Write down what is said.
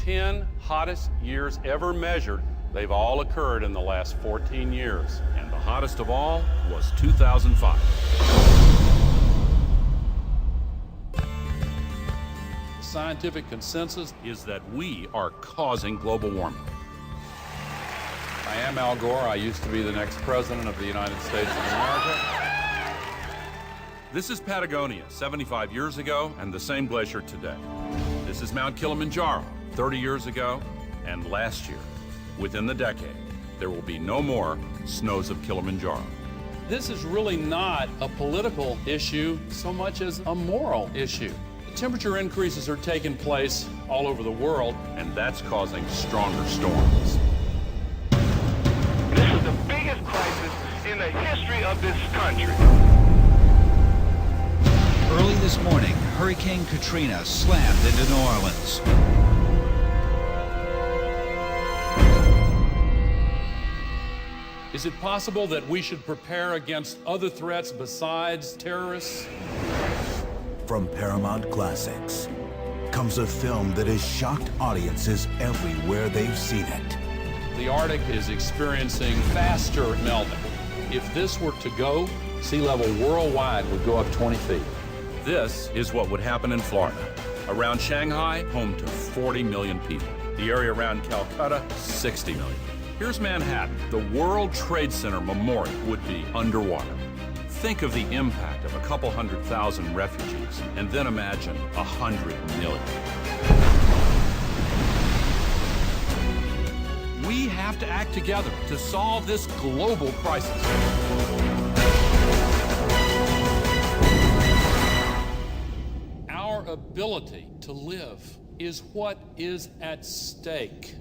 10 hottest years ever measured, they've all occurred in the last 14 years. And the hottest of all was 2005. The scientific consensus Is that we are causing global warming. I am Al Gore. I used to be the next president of the United States of America. This is Patagonia 75 years ago and the same glacier today. This is Mount Kilimanjaro 30 years ago and last year. Within the decade, there will be no more snows of Kilimanjaro. This is really not a political issue so much as a moral issue. The temperature increases are taking place all over the world, And that's causing stronger storms. This is the biggest crisis in the history of this country. Early this morning, Hurricane Katrina slammed into New Orleans. Is it possible that we should prepare against other threats besides terrorists? From Paramount Classics comes a film that has shocked audiences everywhere they've seen it. The Arctic is experiencing faster melting. If this were to go, sea level worldwide would go up 20 feet. This is what would happen in Florida. Around Shanghai, home to 40 million people. The area around Calcutta, 60 million. Here's Manhattan. The World Trade Center Memorial would be underwater. Think of the impact of a couple 100,000 refugees, and then imagine 100 million. We have to act together to solve this global crisis. Our ability to live is what is at stake.